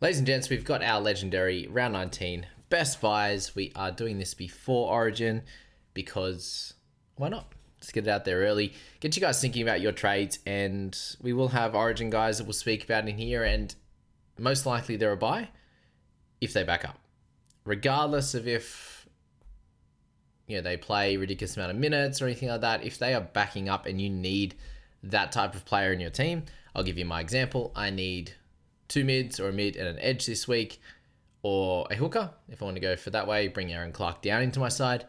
Ladies and gents, we've got our legendary round 19 best buys. We are doing this before Origin because why not? Let's get it out there early. Get you guys thinking about your trades, and we will have Origin guys that we'll speak about in here, and most likely they're a buy if they back up. Regardless of if they play a ridiculous amount of minutes or anything like that, if they are backing up and you need that type of player in your team, I'll give you my example. I need 2 mids or a mid and an edge this week, or a hooker. If I want to go for that way, bring Aaron Clark down into my side,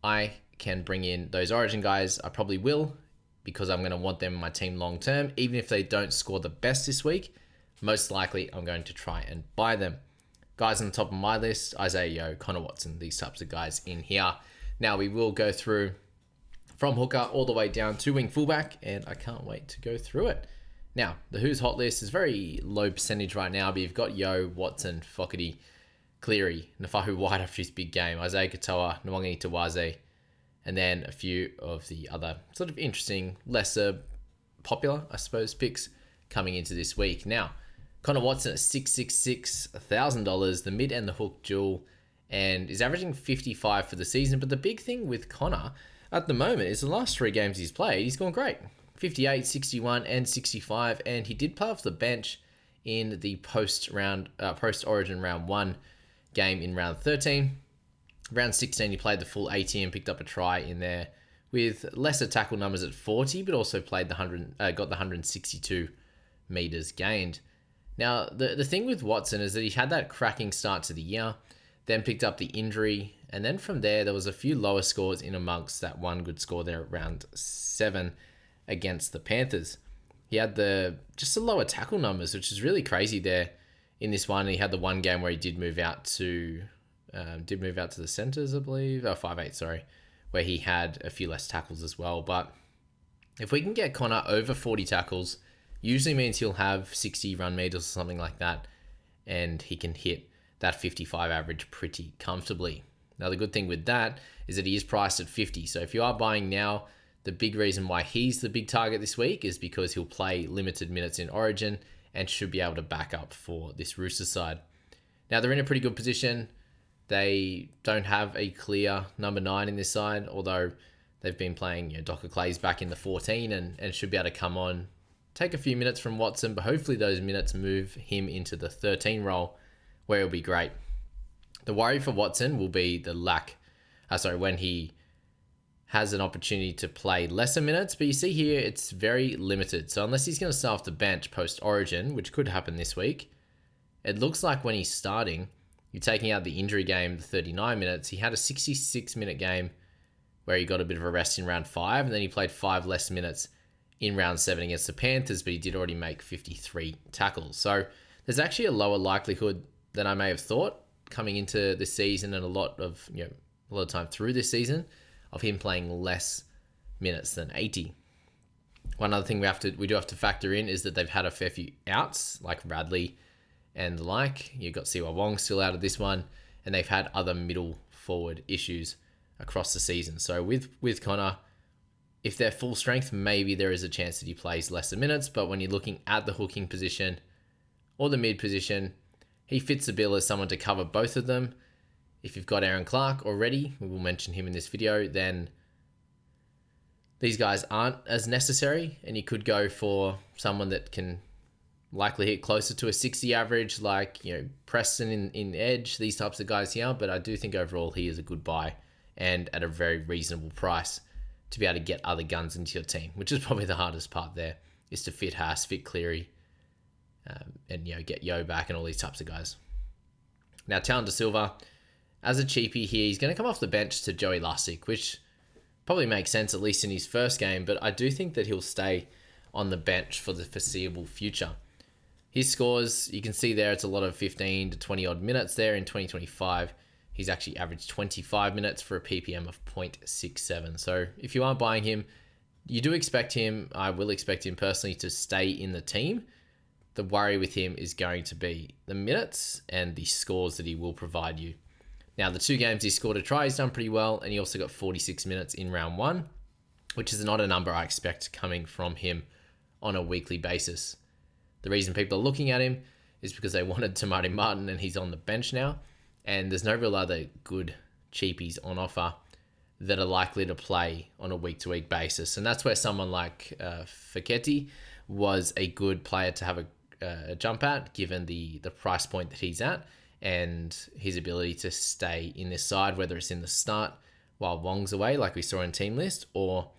I can bring in those Origin guys. I probably will, because I'm going to want them in my team long term. Even if they don't score the best this week, most likely I'm going to try and buy them. Guys on the top of my list: Isaiah Yeo, Connor Watson, these types of guys in here. Now we will go through from hooker all the way down to wing fullback, and I can't wait to go through it. Now, the Who's Hot list is very low percentage right now, but you've got Yeo, Watson, Foketi, Cleary, Nafahu Whyte after his big game, I.Katoa, Nawa, and then a few of the other sort of interesting, lesser popular, I suppose, picks coming into this week. Now, Connor Watson at $666, $1,000, the mid and the hook dual, and is averaging 55 for the season. But the big thing with Connor at the moment is the last 3 games he's played, he's gone great. 58, 61, and 65, and he did play off the bench in the post-Origin round 1 game in round 13. Round 16, he played the full 80 and picked up a try in there with lesser tackle numbers at 40, but also played got the 162 meters gained. Now, the thing with Watson is that he had that cracking start to the year, then picked up the injury, and then from there was a few lower scores in amongst that one good score there at round 7 against the Panthers. He had just the lower tackle numbers, which is really crazy there in this one. He had the one game where he did move out to the centers, I believe, 5'8", sorry, where he had a few less tackles as well. But if we can get Connor over 40 tackles, usually means he'll have 60 run meters or something like that, and he can hit that 55 average pretty comfortably. Now, the good thing with that is that he is priced at 50. So if you are buying now, the big reason why he's the big target this week is because he'll play limited minutes in Origin and should be able to back up for this Roosters side. Now, they're in a pretty good position. They don't have a clear number 9 in this side, although they've been playing, Docker Clay's back in the 14 and should be able to come on, take a few minutes from Watson, but hopefully those minutes move him into the 13 role where it'll be great. The worry for Watson will be when he has an opportunity to play lesser minutes, but you see here it's very limited. So unless he's going to start off the bench post-Origin, which could happen this week, it looks like when he's starting, you're taking out the injury game, the 39 minutes. He had a 66-minute game where he got a bit of a rest in round 5, and then he played 5 less minutes in round 7 against the Panthers, but he did already make 53 tackles. So there's actually a lower likelihood than I may have thought coming into this season, and a lot of time through this season, of him playing less minutes than 80. One other thing we do have to factor in is that they've had a fair few outs, like Radley and the like. You've got Siwa Wong still out of this one, and they've had other middle forward issues across the season. So with Connor, if they're full strength, maybe there is a chance that he plays lesser minutes, but when you're looking at the hooking position or the mid position, he fits the bill as someone to cover both of them. If you've got Aaron Clark already, we will mention him in this video, then these guys aren't as necessary, and you could go for someone that can likely hit closer to a 60 average, like Preston in edge, these types of guys here. But I do think overall he is a good buy, and at a very reasonable price to be able to get other guns into your team, which is probably the hardest part there, is to fit Haas, fit Cleary, and get Yeo back and all these types of guys. Now, Talon Silva, as a cheapie here, he's going to come off the bench to Joey Lussick, which probably makes sense, at least in his first game, but I do think that he'll stay on the bench for the foreseeable future. His scores, you can see there, it's a lot of 15 to 20 odd minutes there. In 2025, he's actually averaged 25 minutes for a PPM of 0.67. So if you are buying him, you do expect him, I will expect him personally, to stay in the team. The worry with him is going to be the minutes and the scores that he will provide you. Now, the 2 games he scored a try, he's done pretty well, and he also got 46 minutes in round 1, which is not a number I expect coming from him on a weekly basis. The reason people are looking at him is because they wanted Tamati Martin and he's on the bench now. And there's no real other good cheapies on offer that are likely to play on a week-to-week basis. And that's where someone like Foketi was a good player to have a jump at, given the price point that he's at and his ability to stay in this side, whether it's in the start while Wong's away, like we saw in team list, or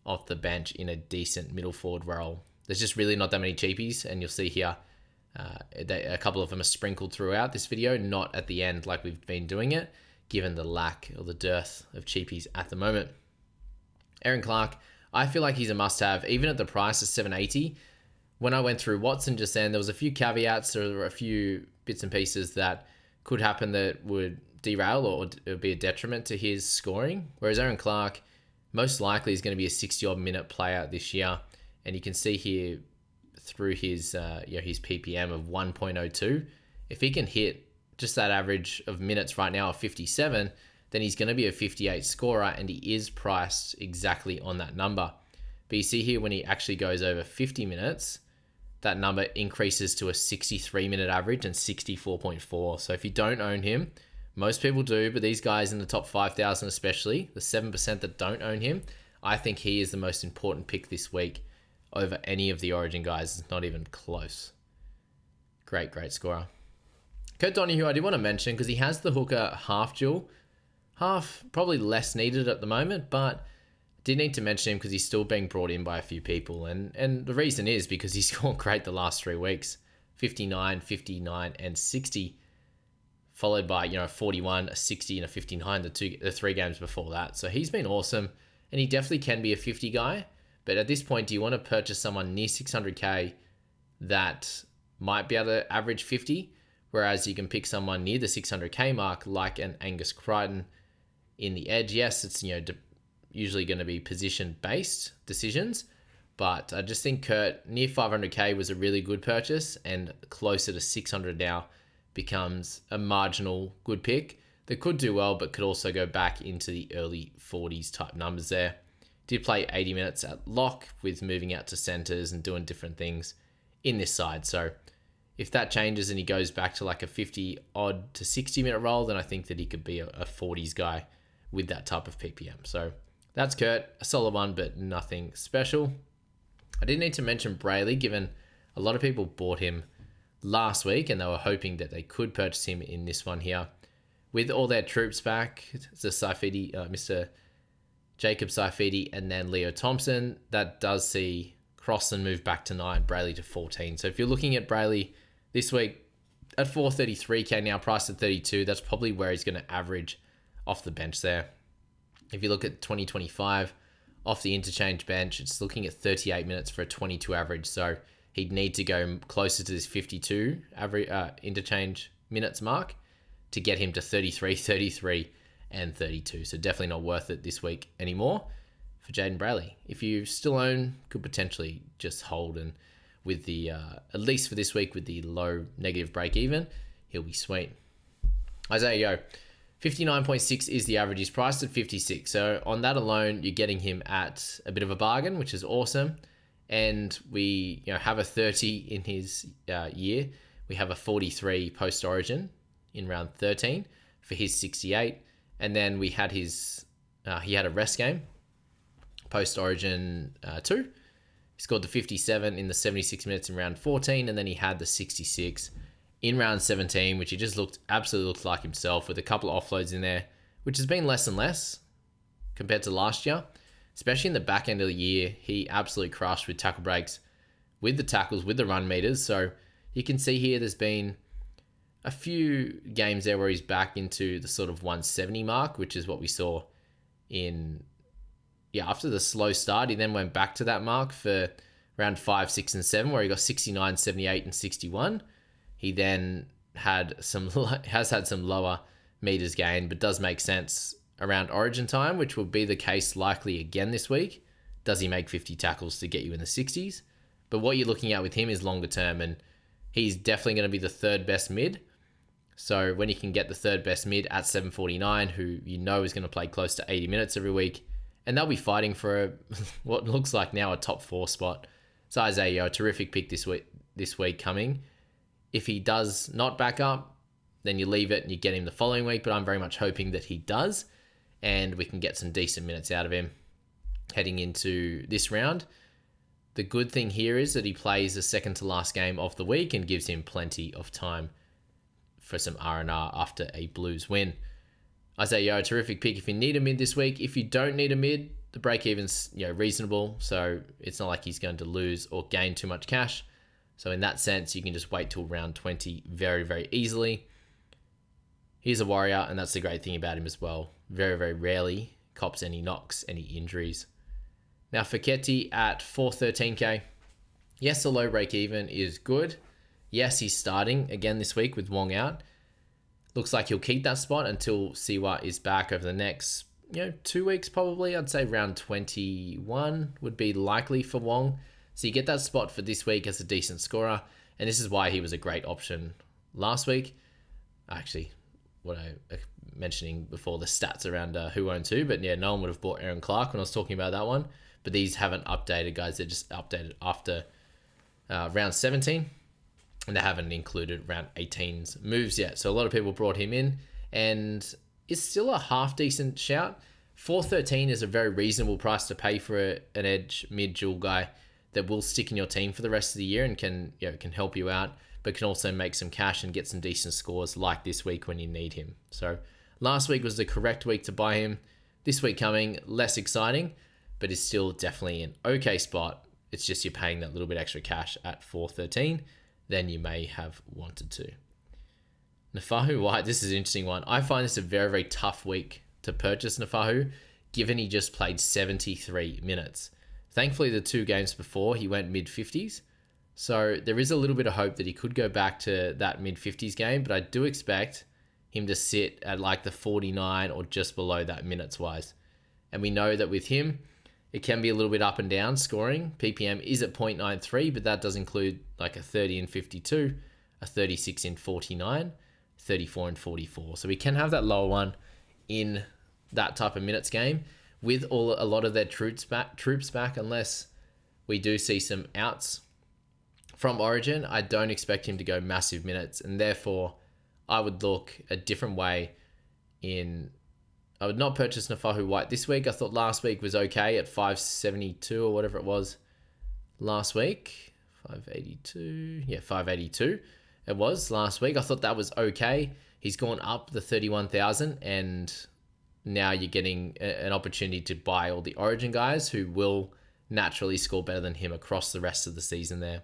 off the bench in a decent middle forward role. There's just really not that many cheapies, and you'll see here a couple of them are sprinkled throughout this video, not at the end like we've been doing it, given the lack or the dearth of cheapies at the moment. Aaron Clark, I feel like he's a must-have, even at the price of $7.80. When I went through Watson just then, there was a few caveats, there were a few bits and pieces that could happen that would derail or it would be a detriment to his scoring, whereas Aaron Clark most likely is going to be a 60-odd minute player this year, and you can see here through his PPM of 1.02, if he can hit just that average of minutes right now of 57, then he's going to be a 58 scorer, and he is priced exactly on that number. But you see here when he actually goes over 50 minutes, that number increases to a 63 minute average and 64.4. So if you don't own him, most people do, but these guys in the top 5,000 especially, the 7% that don't own him, I think he is the most important pick this week over any of the Origin guys. It's not even close. Great scorer. Kurt Donoghoe, I do want to mention because he has the hooker half dual. Half probably less needed at the moment, but did need to mention him because he's still being brought in by a few people. And the reason is because he's scored great the last 3 weeks. 59, 59, and 60. Followed by, 41, a 60, and a 59 the 3 games before that. So he's been awesome, and he definitely can be a 50 guy. But at this point, do you want to purchase someone near 600k that might be able to average 50? Whereas you can pick someone near the 600k mark, like an Angus Crichton in the edge. Yes, it's usually going to be position-based decisions, but I just think Kurt near 500k was a really good purchase, and closer to 600 now becomes a marginal good pick that could do well, but could also go back into the early 40s type numbers there. Did play 80 minutes at lock with moving out to centers and doing different things in this side. So if that changes and he goes back to like a 50 odd to 60 minute role, then I think that he could be a 40s guy with that type of PPM. So that's Kurt, a solid one, but nothing special. I did need to mention Brailey, given a lot of people bought him last week and they were hoping that they could purchase him in this one here. With all their troops back, the Saifidi, Mr. Jacob Saifidi, and then Leo Thompson, that does see Crossland move back to 9, Brailey to 14. So if you're looking at Brailey this week at 433k now, priced at 32, that's probably where he's going to average off the bench there. If you look at 2025 off the interchange bench, it's looking at 38 minutes for a 22 average. So he'd need to go closer to this 52 average interchange minutes mark to get him to 33, 33, and 32. So definitely not worth it this week anymore for Jaden Brailey. If you still own, could potentially just hold, and with the, at least for this week, with the low negative break even, he'll be sweet. Isaiah Yeo, 59.6 is the average. He's priced at 56. So on that alone, you're getting him at a bit of a bargain, which is awesome. And we have a 30 in his year. We have a 43 post-origin in round 13 for his 68. And then we had his, he had a rest game, post-origin 2. He scored the 57 in the 76 minutes in round 14. And then he had the 66 in round 17, which he just absolutely looked like himself, with a couple of offloads in there, which has been less and less compared to last year. Especially in the back end of the year, he absolutely crushed with tackle breaks, with the tackles, with the run meters. So you can see here there's been a few games there where he's back into the sort of 170 mark, which is what we saw after the slow start. He then went back to that mark for round 5, 6, and 7, where he got 69, 78, and 61. He then has had some lower meters gained, but does make sense around Origin time, which will be the case likely again this week. Does he make 50 tackles to get you in the 60s? But what you're looking at with him is longer term, and he's definitely going to be the third best mid. So when you can get the third best mid at 749, who is going to play close to 80 minutes every week, and they'll be fighting for what looks like now a top 4 spot. So Isaiah, a terrific pick this week coming If he does not back up, then you leave it and you get him the following week. But I'm very much hoping that he does, and we can get some decent minutes out of him heading into this round. The good thing here is that he plays the second to last game of the week and gives him plenty of time for some R&R after a Blues win. I say, a terrific pick if you need a mid this week. If you don't need a mid, the break-even's reasonable, so it's not like he's going to lose or gain too much cash. So in that sense, you can just wait till round 20 very, very easily. He's a warrior, and that's the great thing about him as well. Very, very rarely cops any knocks, any injuries. Now, Foketi at 413k. Yes, the low break-even is good. Yes, he's starting again this week with Wong out. Looks like he'll keep that spot until Silva is back over the next 2 weeks probably. I'd say round 21 would be likely for Wong. So you get that spot for this week as a decent scorer. And this is why he was a great option last week. Actually, what I was mentioning before, the stats around who owns who. But no one would have bought Aaron Clark when I was talking about that one. But these haven't updated, guys. They're just updated after round 17. And they haven't included round 18's moves yet. So a lot of people brought him in. And it's still a half decent shout. 413 is a very reasonable price to pay for an edge mid-dual guy that will stick in your team for the rest of the year and can help you out, but can also make some cash and get some decent scores like this week when you need him. So last week was the correct week to buy him. This week coming, less exciting, but is still definitely an okay spot. It's just you're paying that little bit extra cash at 413 than you may have wanted to. Nafahu Whyte, this is an interesting one. I find this a very, very tough week to purchase Nafahu, given he just played 73 minutes. Thankfully, the 2 games before, he went mid-50s. So there is a little bit of hope that he could go back to that mid-50s game, but I do expect him to sit at like the 49 or just below that minutes-wise. And we know that with him, it can be a little bit up and down scoring. PPM is at 0.93, but that does include like a 30 in 52, a 36 in 49, 34 and 44. So we can have that lower one in that type of minutes game with a lot of their troops back, unless we do see some outs from Origin. I don't expect him to go massive minutes, and therefore I would look a different way I would not purchase Nafahu Whyte this week. I thought last week was okay at 572 or whatever it was last week. 582. Yeah, 582 it was last week. I thought that was okay. He's gone up the 31,000, and now you're getting an opportunity to buy all the Origin guys who will naturally score better than him across the rest of the season there.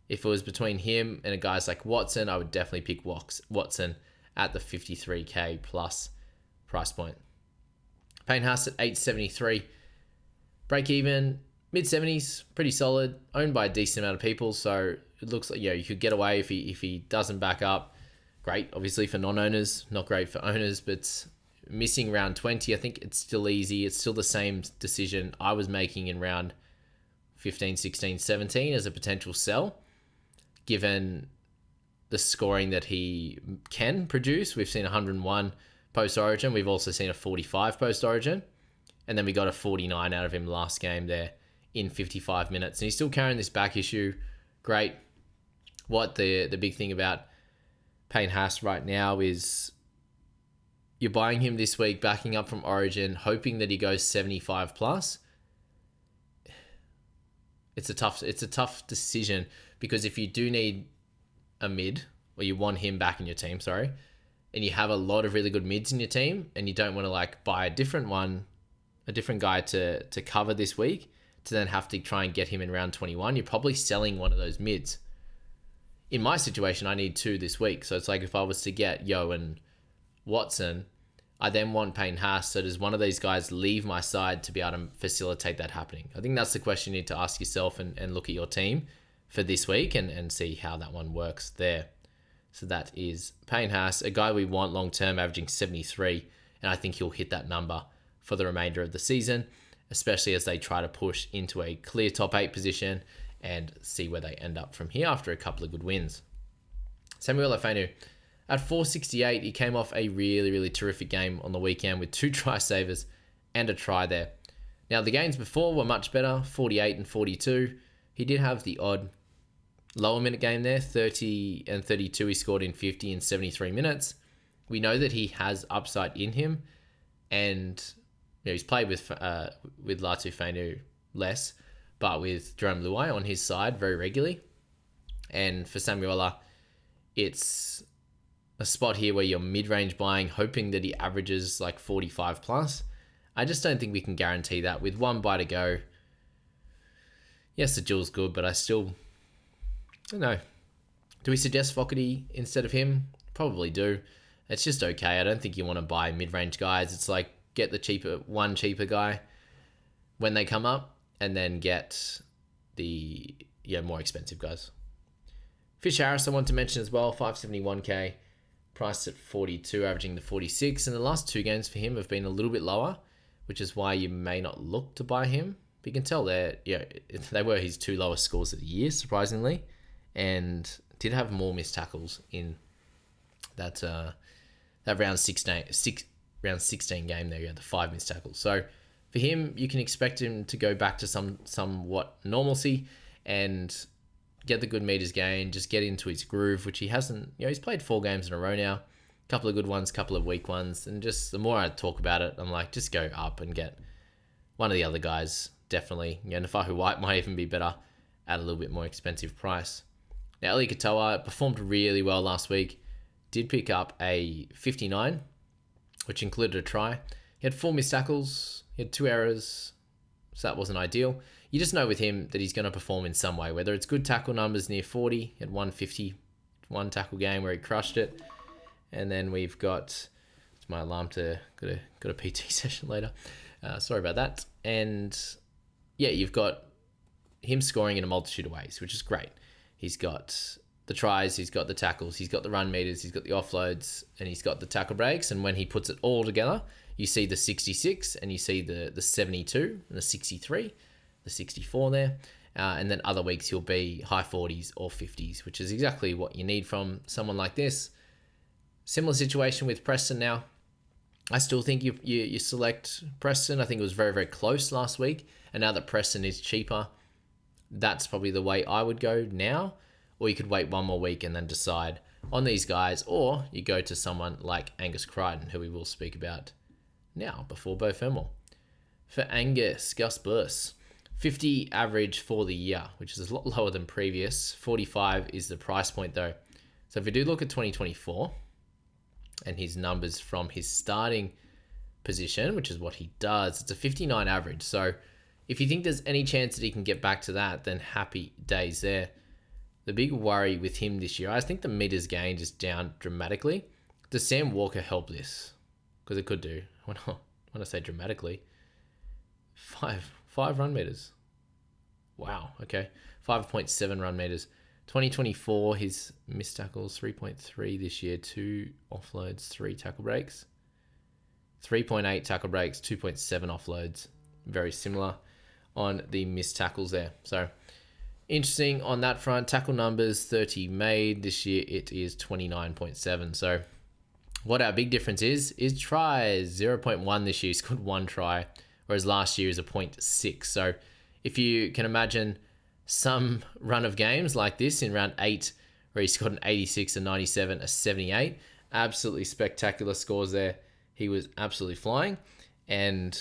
If it was between him and a guys like Watson, I would definitely pick Watson at the 53k plus price point. Payne Haas at 873. Break even, mid-70s, pretty solid. Owned by a decent amount of people, so it looks like you could get away if he doesn't back up. Great, obviously, for non-owners. Not great for owners, but missing round 20, I think it's still easy. It's still the same decision I was making in round 15, 16, 17 as a potential sell, given the scoring that he can produce. We've seen 101 post-Origin. We've also seen a 45 post-Origin. And then we got a 49 out of him last game there in 55 minutes. And he's still carrying this back issue. Great. What the big thing about Payne Haas right now is you're buying him this week, backing up from Origin, hoping that he goes 75 plus. It's a tough decision, because if you do need a mid, or you want him back in your team, and you have a lot of really good mids in your team, and you don't want to buy a different guy to cover this week, to then have to try and get him in round 21, you're probably selling one of those mids. In my situation, I need 2 this week. So it's like if I was to get Yo and Watson, I then want Payne Haas. So does one of these guys leave my side to be able to facilitate that happening? I think that's the question you need to ask yourself and look at your team for this week and see how that one works there. So that is Payne Haas, a guy we want long-term, averaging 73. And I think he'll hit that number for the remainder of the season, especially as they try to push into a clear top 8 position and see where they end up from here after a couple of good wins. Samuel Fainu at 468, he came off a really, really terrific game on the weekend with 2 try savers and a try there. Now, the games before were much better, 48 and 42. He did have the odd lower minute game there, 30 and 32. He scored in 50 and 73 minutes. We know that he has upside in him, and he's played with Latu Fainu less, but with Jerome Luai on his side very regularly. And for Samuela, it's a spot here where you're mid-range buying, hoping that he averages like 45 plus. I just don't think we can guarantee that. With one bye to go, yes, the duel's good, but I don't know. Do we suggest Foketi instead of him? Probably do. It's just okay. I don't think you want to buy mid-range guys. It's like get the cheaper guy when they come up, and then get the more expensive guys. Fish Harris, I want to mention as well, 571k, priced at 42, averaging to 46. And the last two games for him have been a little bit lower, which is why you may not look to buy him. But you can tell they were his two lowest scores of the year, surprisingly, and did have more missed tackles in that round 16 game there. You had the 5 missed tackles. So for him, you can expect him to go back to somewhat normalcy and get the good meters gain, just get into his groove, which he hasn't. He's played 4 games in a row now, a couple of good ones, couple of weak ones, and just the more I talk about it, I'm like, just go up and get one of the other guys, definitely. Nafahu Whyte might even be better at a little bit more expensive price. Now, I.Katoa performed really well last week, did pick up a 59, which included a try. He had 4 missed tackles, he had 2 errors, so that wasn't ideal. You just know with him that he's going to perform in some way, whether it's good tackle numbers near 40, he had 150, one tackle game where he crushed it. And then we've got, it's my alarm to got a PT session later. Sorry about that. And yeah, you've got him scoring in a multitude of ways, which is great. He's got the tries, he's got the tackles, he's got the run meters, he's got the offloads, and he's got the tackle breaks. And when he puts it all together, you see the 66 and you see the 72 and the 63, the 64 there. And then other weeks he'll be high 40s or 50s, which is exactly what you need from someone like this. Similar situation with Preston now. I still think you select Preston. I think it was very, very close last week. And now that Preston is cheaper, that's probably the way I would go now. Or you could wait one more week and then decide on these guys. Or you go to someone like Angus Crichton, who we will speak about now before Bo Fermor. For Angus, Gus Burse, 50 average for the year, which is a lot lower than previous. 45 is the price point though. So if we do look at 2024 and his numbers from his starting position, which is what he does, it's a 59 average. So if you think there's any chance that he can get back to that, then happy days there. The big worry with him this year, I think the meters gained is down dramatically. Does Sam Walker help this? Because it could do. When I say dramatically, five run meters. Wow. Okay. 5.7 run meters. 2024, his missed tackles 3.3 this year, 2 offloads, 3 tackle breaks. 3.8 tackle breaks, 2.7 offloads. Very similar on the missed tackles there. So interesting on that front. Tackle numbers 30 made. This year it is 29.7. So what our big difference is tries. 0.1 this year. He scored 1 try, whereas last year is a 0.6. So if you can imagine some run of games like this in round 8, where he scored an 86, a 97, a 78, absolutely spectacular scores there. He was absolutely flying. And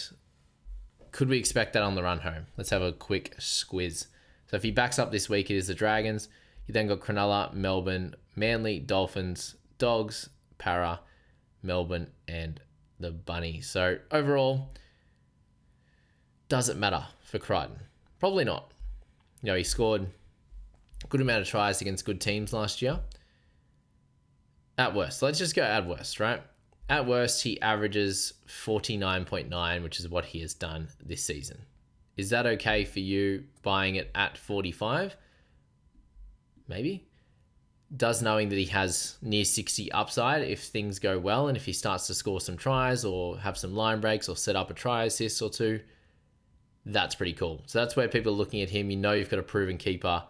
could we expect that on the run home? Let's have a quick squiz. So if he backs up this week, it is the Dragons. You then got Cronulla, Melbourne, Manly, Dolphins, Dogs, Para, Melbourne, and the Bunnies. So overall, does it matter for Crichton? Probably not. He scored a good amount of tries against good teams last year. At worst, let's just go at worst, right? At worst, he averages 49.9, which is what he has done this season. Is that okay for you buying it at 45? Maybe. Does knowing that he has near 60 upside if things go well and if he starts to score some tries or have some line breaks or set up a try assist or 2, that's pretty cool. So that's where people are looking at him. You've got a proven keeper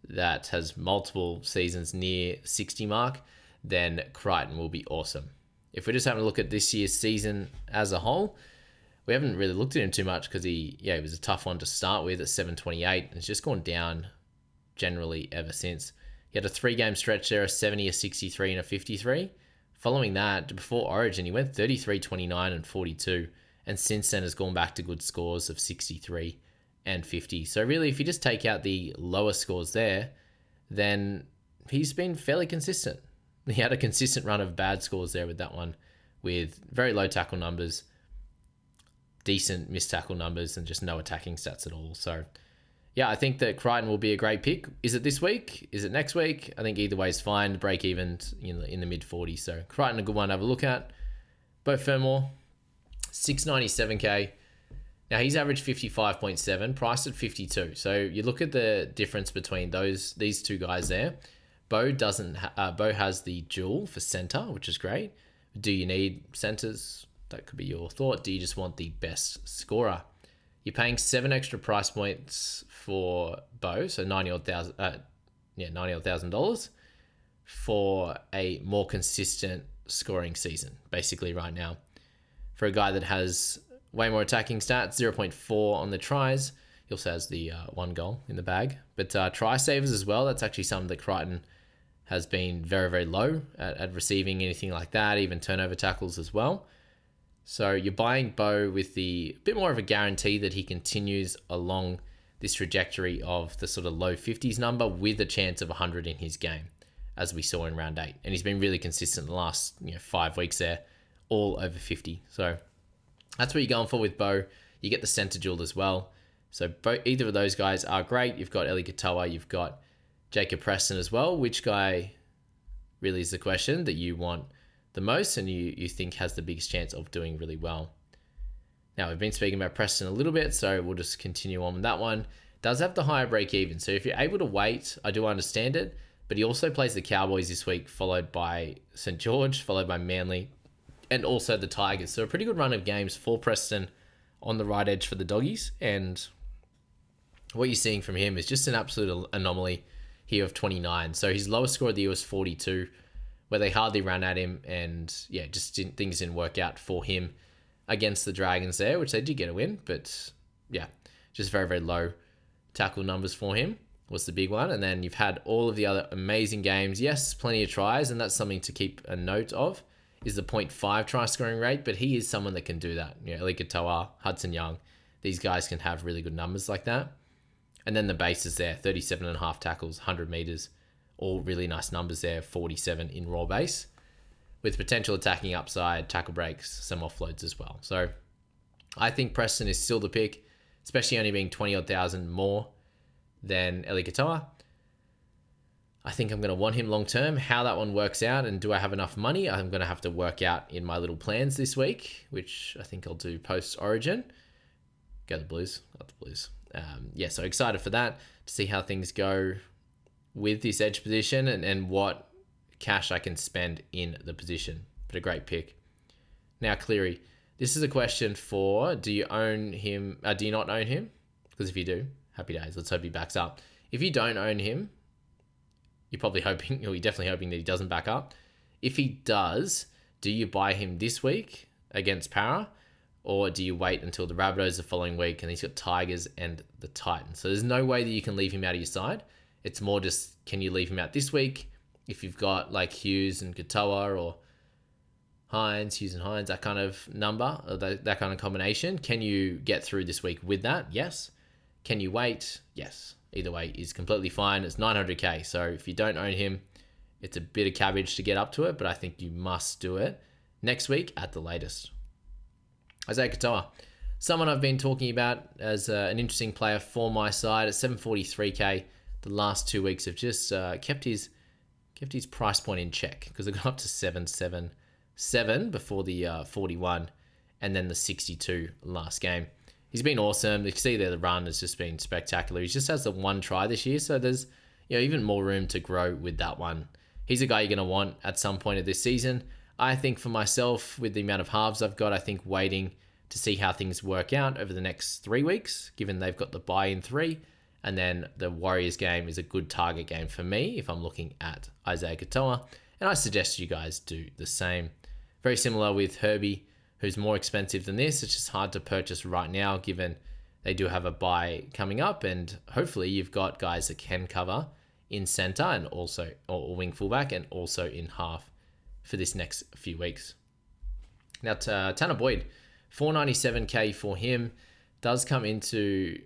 that has multiple seasons near 60 mark, then Crichton will be awesome. If we're just having a look at this year's season as a whole, we haven't really looked at him too much because he was a tough one to start with at 728. It's just gone down generally ever since. He had a 3-game stretch there, a 70, a 63, and a 53. Following that, before Origin, he went 33, 29, and 42. And since then has gone back to good scores of 63 and 50. So really, if you just take out the lower scores there, then he's been fairly consistent. He had a consistent run of bad scores there with that one, with very low tackle numbers, decent missed tackle numbers, and just no attacking stats at all. So yeah, I think that Crichton will be a great pick. Is it this week? Is it next week? I think either way is fine. Break even in the mid-40s. So Crichton, a good one to have a look at. Bo Fermor, 697k. Now he's averaged 55.7, priced at 52. So you look at the difference between these two guys there. Bo has the dual for center, which is great. Do you need centers? That could be your thought. Do you just want the best scorer? You're paying 7 extra price points for Bo, so $90,000 for a more consistent scoring season, basically right now. For a guy that has way more attacking stats, 0.4 on the tries. He also has the 1 goal in the bag. But try savers as well, that's actually something that Crichton has been very, very low at receiving anything like that, even turnover tackles as well. So you're buying Bo with the bit more of a guarantee that he continues along this trajectory of the sort of low 50s number with a chance of 100 in his game, as we saw in round 8. And he's been really consistent the last 5 weeks there, all over 50. So that's what you're going for with Bo. You get the centre duel as well. So either of those guys are great. You've got I.Katoa, you've got Jacob Preston as well. Which guy really is the question that you want the most and you think has the biggest chance of doing really well? Now, we've been speaking about Preston a little bit, so we'll just continue on with that one. Does have the higher break even. So if you're able to wait, I do understand it, but he also plays the Cowboys this week, followed by St. George, followed by Manly, and also the Tigers. So a pretty good run of games for Preston on the right edge for the Doggies. And what you're seeing from him is just an absolute anomaly here of 29. So his lowest score of the year was 42, where they hardly ran at him, and yeah, things didn't work out for him against the Dragons there, which they did get a win, but yeah, just very, very low tackle numbers for him was the big one. And then you've had all of the other amazing games. Yes, plenty of tries, and that's something to keep a note of, is the 0.5 try scoring rate, but he is someone that can do that. I.Katoa, Hudson Young, these guys can have really good numbers like that. And then the base is there, 37.5 tackles, 100 meters, all really nice numbers there, 47 in raw base, with potential attacking upside, tackle breaks, some offloads as well. So I think Preston is still the pick, especially only being 20-odd thousand more than I.Katoa. I think I'm going to want him long term. How that one works out and do I have enough money, I'm going to have to work out in my little plans this week, which I think I'll do post-Origin. Go the Blues. Got the Blues. So excited for that, to see how things go with this edge position and what cash I can spend in the position. But a great pick. Now, Cleary. This is a question for, do you own him? Do you not own him? Because if you do, happy days. Let's hope he backs up. If you don't own him, you're probably hoping, or you're definitely hoping that he doesn't back up. If he does, do you buy him this week against Para? Or do you wait until the Rabbitohs the following week and he's got Tigers and the Titans? So there's no way that you can leave him out of your side. It's more just, can you leave him out this week? If you've got like Hughes and Katoa or Hughes and Hines, that kind of number, or that kind of combination, can you get through this week with that? Yes. Can you wait? Yes. Either way is completely fine. It's 900k. So if you don't own him, it's a bit of cabbage to get up to it, but I think you must do it next week at the latest. I.Katoa, someone I've been talking about as an interesting player for my side at 743k. The last 2 weeks have just kept his price point in check, because it got up to 777 before the 41 and then the 62 last game. He's been awesome. You can see there the run has just been spectacular. He just has the 1 try this year, so there's even more room to grow with that one. He's a guy you're going to want at some point of this season. I think for myself, with the amount of halves I've got, I think waiting to see how things work out over the next 3 weeks, given they've got the bye in 3, and then the Warriors game is a good target game for me if I'm looking at I.Katoa, and I suggest you guys do the same. Very similar with Herbie, who's more expensive than this. It's just hard to purchase right now, given they do have a bye coming up, and hopefully you've got guys that can cover in centre and also or wing fullback and also in half for this next few weeks. Now, Tanner Boyd, 497k for him, does come into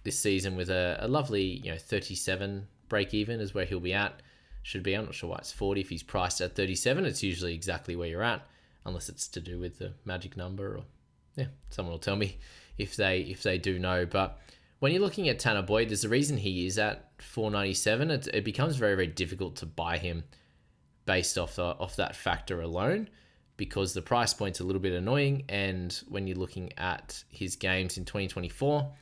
this season with a lovely 37 break even is where he'll be at. Should be. I'm not sure why it's 40 if he's priced at 37. It's usually exactly where you're at, unless it's to do with the magic number, or someone will tell me if they do know. But when you're looking at Tanner Boyd, there's a reason he is at 497. It becomes very, very difficult to buy him based off that factor alone, because the price point's a little bit annoying. And when you're looking at his games in 2024,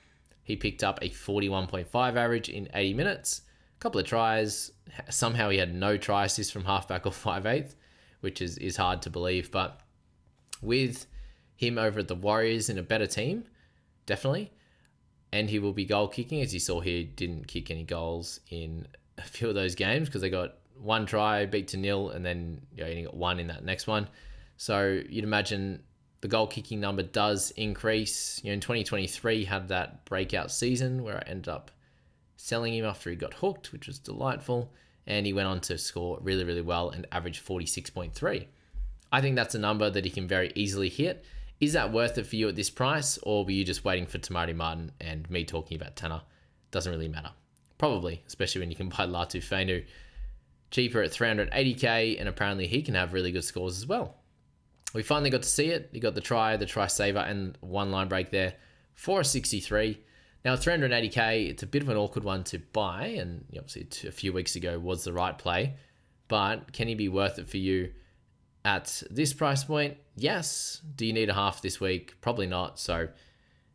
he picked up a 41.5 average in 80 minutes, a couple of tries. Somehow he had no try assists from halfback or 5/8, which is hard to believe. But with him over at the Warriors in a better team, definitely, and he will be goal kicking. As you saw here, he didn't kick any goals in a few of those games because they got one try, beat to 0, and then he only got one in that next one. So you'd imagine the goal kicking number does increase. In 2023, he had that breakout season where I ended up selling him after he got hooked, which was delightful. And he went on to score really, really well and average 46.3. I think that's a number that he can very easily hit. Is that worth it for you at this price, or were you just waiting for Tamari Martin and me talking about Tanner? Doesn't really matter. Probably, especially when you can buy Latu Fainu cheaper at 380k, and apparently he can have really good scores as well. We finally got to see it. You got the try saver, and one line break there for a 63. Now, 380k, it's a bit of an awkward one to buy, and obviously a few weeks ago was the right play, but can he be worth it for you at this price point? Yes. Do you need a half this week? Probably not. So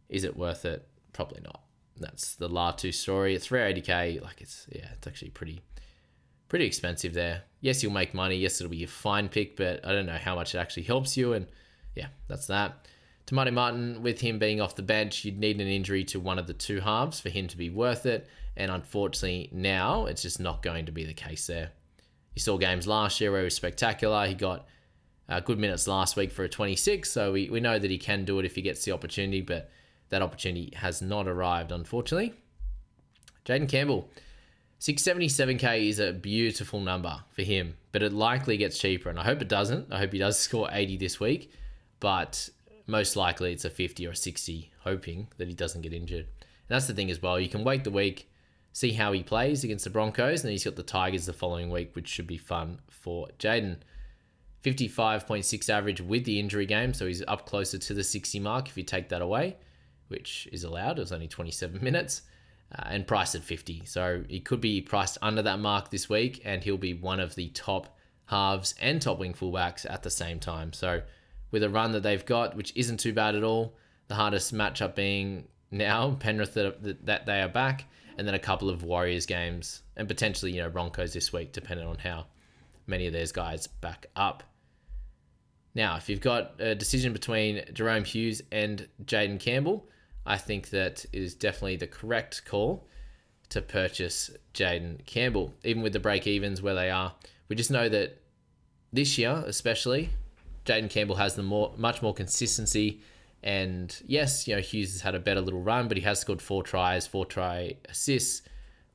is it worth it? Probably not. That's the Latu story. At 380k, it's actually pretty expensive there. Yes, you'll make money. Yes, it'll be a fine pick, but I don't know how much it actually helps you. And that's that. Tamari Martin, with him being off the bench, you'd need an injury to one of the two halves for him to be worth it. And unfortunately, now it's just not going to be the case there. You saw games last year where he was spectacular. He got good minutes last week for a 26, so we know that he can do it if he gets the opportunity, but that opportunity has not arrived, unfortunately. Jaden Campbell, 677k is a beautiful number for him, but it likely gets cheaper, and I hope it doesn't. I hope he does score 80 this week, but most likely it's a 50 or a 60, hoping that he doesn't get injured. And that's the thing as well. You can wait the week, see how he plays against the Broncos, and then he's got the Tigers the following week, which should be fun for Jaden. 55.6 average with the injury game, so he's up closer to the 60 mark if you take that away, which is allowed. It was only 27 minutes, and priced at 50. So he could be priced under that mark this week, and he'll be one of the top halves and top wing fullbacks at the same time. So with a run that they've got, which isn't too bad at all, the hardest matchup being now Penrith that they are back, and then a couple of Warriors games, and potentially Broncos this week, depending on how many of those guys back up. Now, if you've got a decision between Jerome Hughes and Jaden Campbell, I think that is definitely the correct call to purchase Jaden Campbell, even with the break-evens where they are. We just know that this year, especially, Jaden Campbell has much more consistency. And yes, Hughes has had a better little run, but he has scored 4 tries, 4 try assists,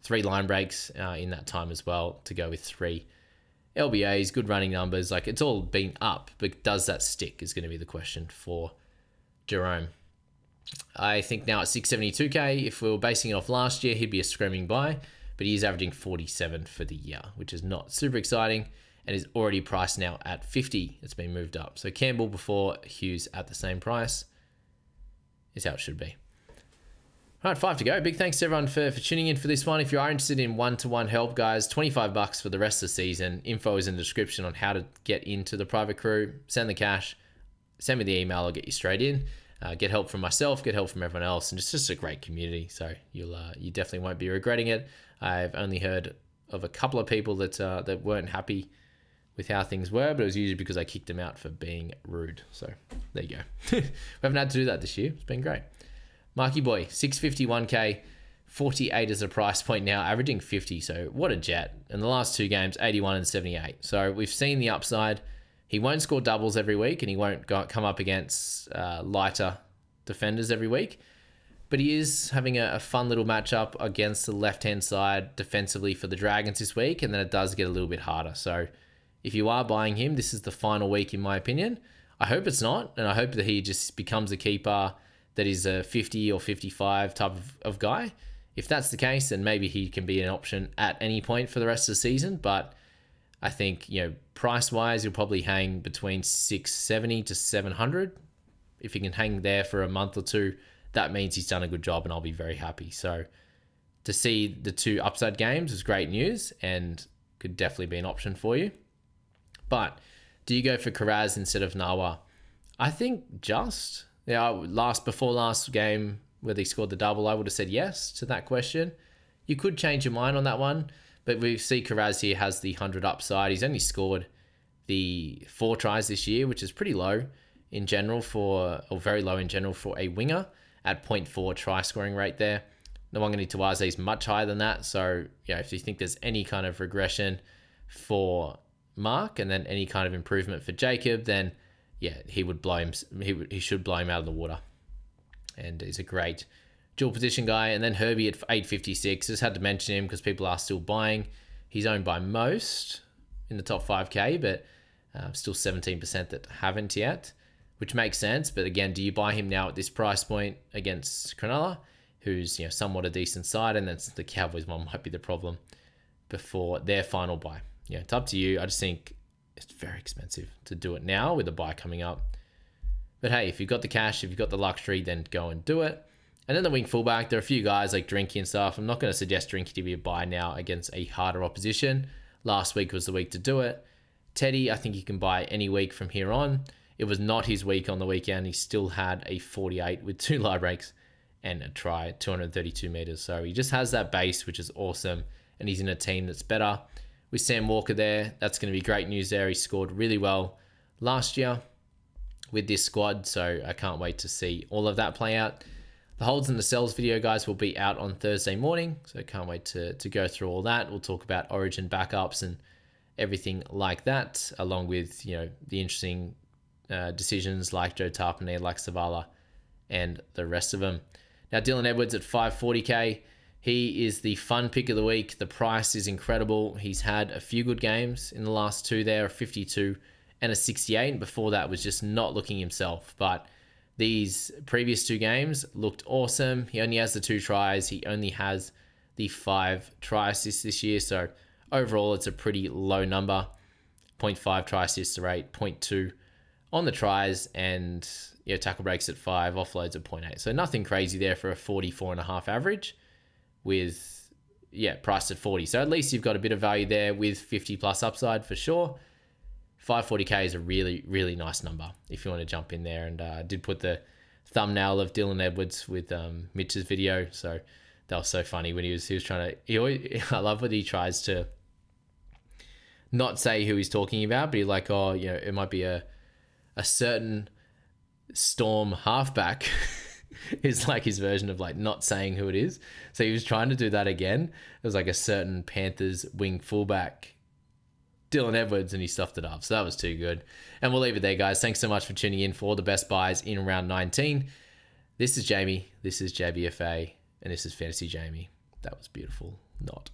3 line breaks in that time as well, to go with 3 LBAs, good running numbers. It's all been up, but does that stick is going to be the question for Jerome. I think now at 672k, if we were basing it off last year, he'd be a screaming buy, but he is averaging 47 for the year, which is not super exciting, and is already priced now at 50. It's been moved up. So Campbell before Hughes at the same price is how it should be. All right, 5 to go. Big thanks to everyone for tuning in for this one. If you are interested in one-to-one help, guys, $25 for the rest of the season. Info is in the description on how to get into the private crew. Send the cash. Send me the email. I'll get you straight in. Get help from myself. Get help from everyone else. And it's just a great community. So you definitely won't be regretting it. I've only heard of a couple of people that weren't happy with how things were, but it was usually because I kicked them out for being rude. So there you go. We haven't had to do that this year. It's been great. Marky Boy, 651k, 48 as a price point now, averaging 50. So what a jet. In the last 2 games, 81 and 78. So we've seen the upside. He won't score doubles every week, and he won't come up against lighter defenders every week. But he is having a fun little matchup against the left-hand side defensively for the Dragons this week, and then it does get a little bit harder. So if you are buying him, this is the final week in my opinion. I hope it's not, and I hope that he just becomes a keeper that is a 50 or 55 type of guy. If that's the case, then maybe he can be an option at any point for the rest of the season. But I think, price-wise, you'll probably hang between 670 to 700. If he can hang there for a month or two, that means he's done a good job, and I'll be very happy. So to see the 2 upside games is great news and could definitely be an option for you. But do you go for Kiraz instead of Nawa? I think before last game where they scored the double, I would have said yes to that question. You could change your mind on that one, but we see Kiraz here has the 100 upside. He's only scored the 4 tries this year, which is pretty low in general very low in general for a winger at 0.4 try scoring rate there. I.Katoa is much higher than that. So if you think there's any kind of regression for Mark and then any kind of improvement for Jacob, then he would blow him. He should blow him out of the water. And he's a great dual position guy. And then Herbie at 856. Just had to mention him because people are still buying. He's owned by most in the top 5K, but still 17% that haven't yet, which makes sense. But again, do you buy him now at this price point against Cronulla, who's somewhat a decent side, and then the Cowboys one might be the problem before their final buy? It's up to you. I just think it's very expensive to do it now with a buy coming up. But hey, if you've got the cash, if you've got the luxury, then go and do it. And then the wing fullback, there are a few guys like Drinky and stuff. I'm not going to suggest Drinky to be a buy now against a harder opposition. Last week was the week to do it. Teddy, I think you can buy any week from here on. It was not his week on the weekend. He still had a 48 with 2 lie breaks and a try at 232 meters. So he just has that base, which is awesome. And he's in a team that's better. With Sam Walker there, that's going to be great news there. He scored really well last year with this squad. So I can't wait to see all of that play out. The holds and the sells video, guys, will be out on Thursday morning. So I can't wait to go through all that. We'll talk about Origin backups and everything like that, along with, the interesting decisions like Joe Tarpanay, like Savala, and the rest of them. Now, Dylan Edwards at 540k. He is the fun pick of the week. The price is incredible. He's had a few good games in the last 2 there, a 52 and a 68. And before that was just not looking himself. But these previous 2 games looked awesome. He only has the 2 tries. He only has the 5 try assists this year. So overall, it's a pretty low number. 0.5 try assist rate, 0.2 on the tries, and tackle breaks at 5, offloads at 0.8. So nothing crazy there for a 44.5 average with, priced at 40. So at least you've got a bit of value there with 50 plus upside for sure. 540k is a really, really nice number if you want to jump in there. And I did put the thumbnail of Dylan Edwards with Mitch's video. So that was so funny when he was trying to, I love when he tries to not say who he's talking about, but he's like, it might be a certain Storm halfback is like his version of like not saying who it is. So he was trying to do that again. It was like a certain Panthers wing fullback, Dylan Edwards, and he stuffed it up. So that was too good. And we'll leave it there, guys. Thanks so much for tuning in for all the best buys in round 19. This is Jamie. This is JBFA. And this is Fantasy Jamie. That was beautiful. Not.